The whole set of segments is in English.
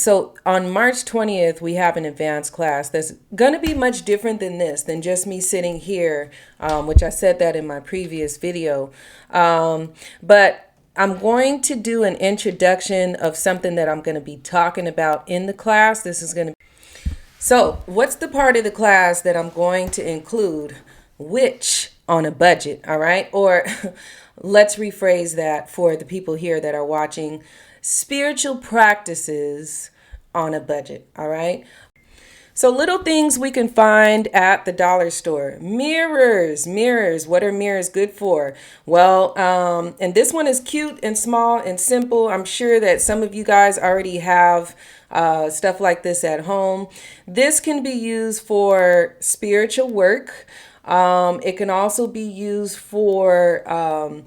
So on March 20th, we have an advanced class that's going to be much different than this, than just me sitting here, which I said that in my previous video. But I'm going to do an introduction of something that I'm going to be talking about in the class. This is going to So what's the part of the class that I'm going to include? Witch on a budget, all right? Or let's rephrase that for the people here that are watching. Spiritual practices on a budget, all right? So little things we can find at the dollar store. Mirrors. What are mirrors good for? Well, and this one is cute and small and simple. I'm sure that some of you guys already have stuff like this at home. This can be used for spiritual work. It can also be used for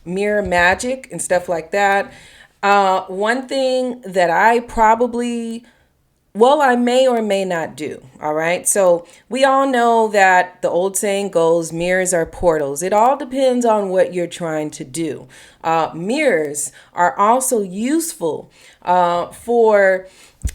mirror magic and stuff like that. One thing that I may or may not do. All right. So we all know that the old saying goes, mirrors are portals. It all depends on what you're trying to do. Mirrors are also useful for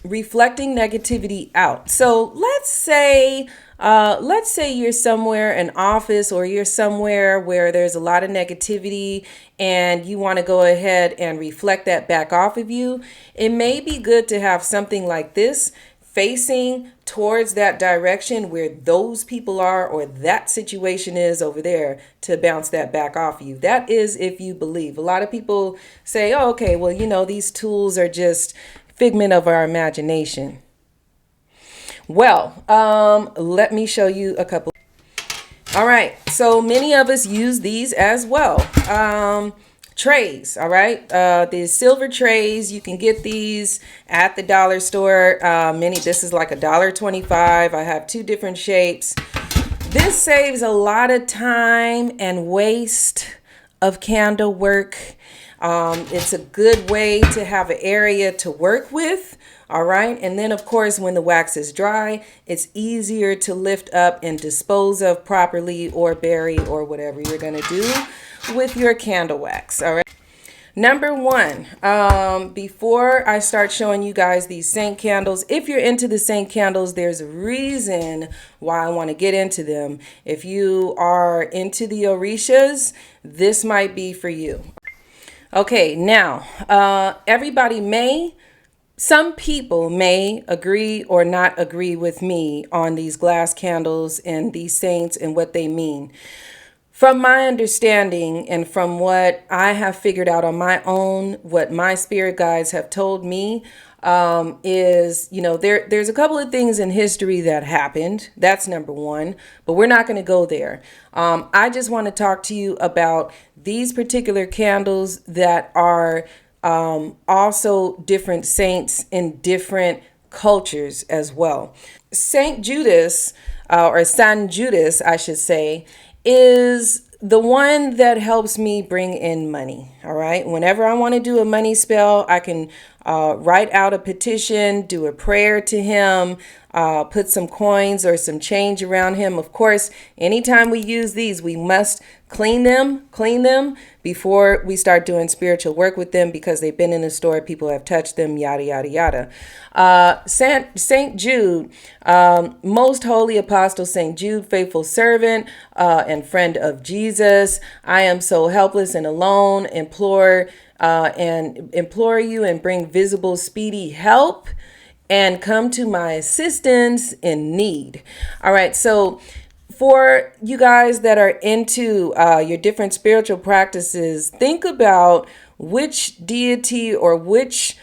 reflecting negativity out. So let's say you're somewhere, an office, or you're somewhere where there's a lot of negativity and you want to go ahead and reflect that back off of you. It may be good to have something like this facing towards that direction where those people are or that situation is over there to bounce that back off of you. That is if you believe. A lot of people say, oh, okay, well, these tools are just figment of our imagination. Well, let me show you a couple. All right. So many of us use these as well. Trays. All right. The silver trays, you can get these at the dollar store. This is like $1.25. I have two different shapes. This saves a lot of time and waste of candle work. It's a good way to have an area to work with. All right. And then, of course, when the wax is dry, it's easier to lift up and dispose of properly or bury or whatever you're going to do with your candle wax. All right. Number one, before I start showing you guys these saint candles, if you're into the saint candles, there's a reason why I want to get into them. If you are into the orishas, this might be for you. Okay, now, some people may agree or not agree with me on these glass candles and these saints and what they mean. From my understanding and from what I have figured out on my own, what my spirit guides have told me, is, there's a couple of things in history that happened. That's number one, but we're not going to go there. I just want to talk to you about these particular candles that are also different saints in different cultures as well. Saint Judas, or San Judas, I should say, is the one that helps me bring in money. All right. Whenever I want to do a money spell, I can write out a petition, do a prayer to him, put some coins or some change around him. Of course, anytime we use these, we must clean them before we start doing spiritual work with them because they've been in the store, people have touched them, yada, yada, yada. Saint Jude, most holy apostle Saint Jude, faithful servant and friend of Jesus. I am so helpless and alone. Implore you and bring visible, speedy help and come to my assistance in need. All right. So for you guys that are into your different spiritual practices, think about which deity or which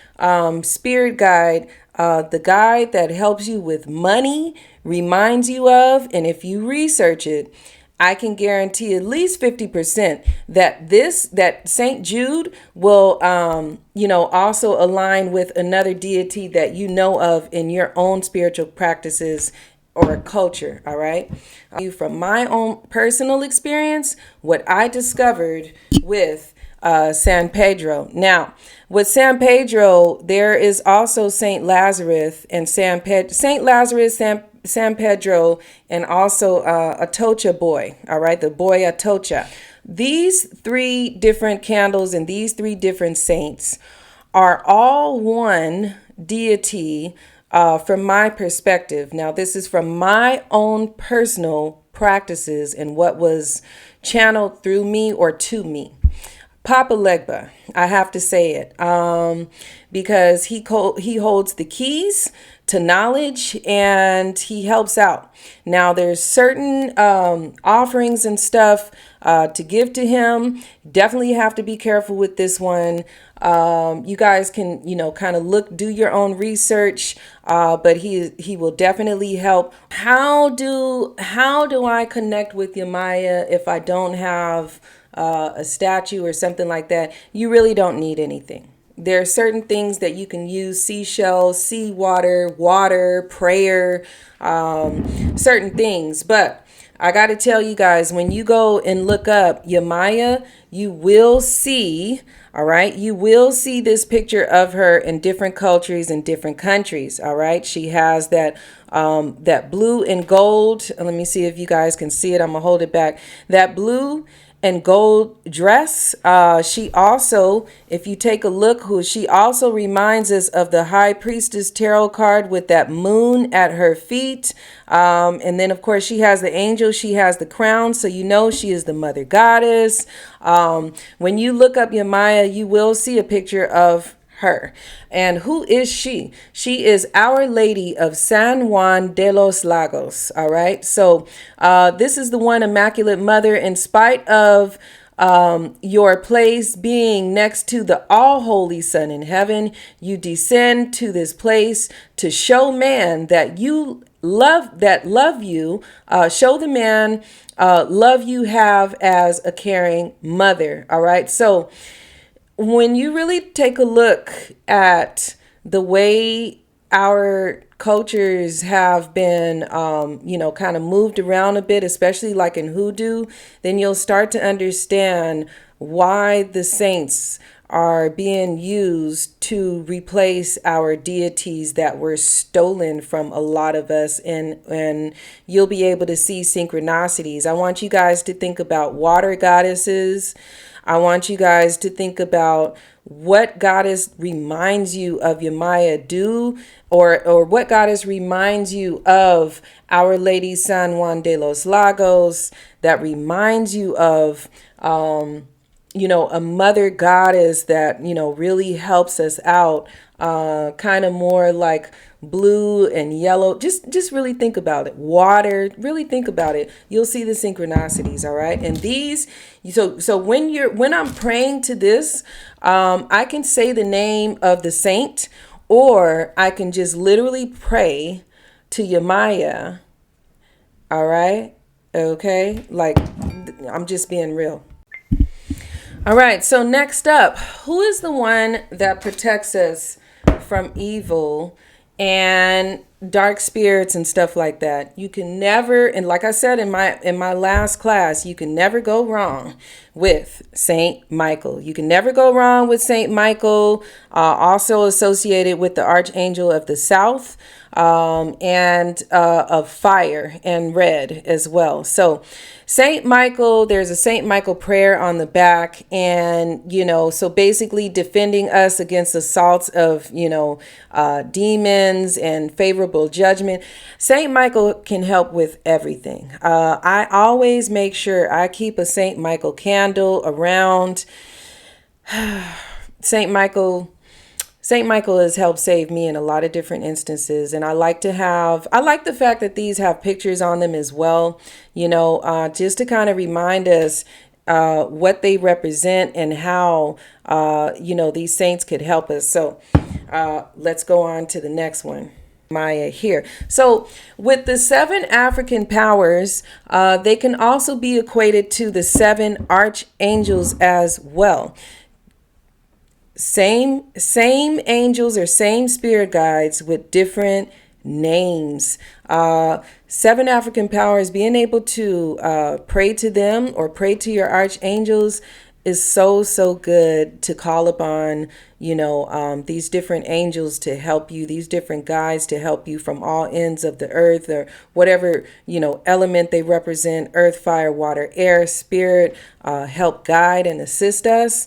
spirit guide, the guide that helps you with money reminds you of. And if you research it, I can guarantee at least 50% that St. Jude will, also align with another deity that you know of in your own spiritual practices or culture. All right. From my own personal experience, what I discovered with San Pedro. Now, with San Pedro, there is also Saint Lazarus and Saint Lazarus, San Pedro, and also Atocha boy. All right, the boy Atocha. These three different candles and these three different saints are all one deity from my perspective. Now, this is from my own personal practices and what was channeled through me or to me. Papa Legba, I have to say it, because he holds the keys to knowledge and he helps out. Now, there's certain offerings and stuff to give to him. Definitely have to be careful with this one. You guys can, kind of do your own research, but he will definitely help. How do I connect with Yamaya if I don't have a statue or something like that? You really don't need anything. There are certain things that you can use: seashells, seawater, water, prayer, certain things. But I got to tell you guys, when you go and look up Yamaya, you will see, all right, you will see this picture of her in different cultures and different countries. All right. She has that blue and gold. Let me see if you guys can see it. I'm going to hold it back. That blue and gold dress. She also, if you take a look, she also reminds us of the High Priestess tarot card with that moon at her feet. And then, of course, she has the angel. She has the crown. So she is the mother goddess. When you look up Yamaya, you will see a picture of her. And who is she? She is Our Lady of San Juan de los Lagos. All right. So this is the one Immaculate Mother. In spite of your place being next to the all holy Son in heaven, you descend to this place to show man that you love you, show the man love you have as a caring mother. All right. So when you really take a look at the way our cultures have been, kind of moved around a bit, especially like in hoodoo, then you'll start to understand why the saints are being used to replace our deities that were stolen from a lot of us. And you'll be able to see synchronicities. I want you guys to think about water goddesses. I want you guys to think about what goddess reminds you of Yamaya do, or what goddess reminds you of Our Lady San Juan de los Lagos, that reminds you of, a mother goddess that, really helps us out, kind of more like blue and yellow. Just really think about it. Water, really think about it. You'll see the synchronicities. All right. And these, so when I'm praying to this, I can say the name of the saint, or I can just literally pray to Yamaya. All right. Okay. Like, I'm just being real. All right. So next up, who is the one that protects us from evil and dark spirits and stuff like that? You can never, and like I said in my last class, you can never go wrong with Saint Michael. You can never go wrong with Saint Michael, also associated with the Archangel of the South, and of fire and red as well. So Saint Michael, there's a Saint Michael prayer on the back, and, so basically defending us against assaults of, demons and favorable judgment. Saint Michael can help with everything. I always make sure I keep a Saint Michael candle around. Saint Michael has helped save me in a lot of different instances. And I like the fact that these have pictures on them as well, just to kind of remind us what they represent and how, these saints could help us. So let's go on to the next one. Maya here. So with the 7 African powers, they can also be equated to the 7 archangels as well. Same angels or same spirit guides with different names. 7 African powers, being able to pray to them or pray to your archangels is so good to call upon, these different angels to help you, these different guides to help you from all ends of the earth, or whatever, element they represent: earth, fire, water, air, spirit, help guide and assist us.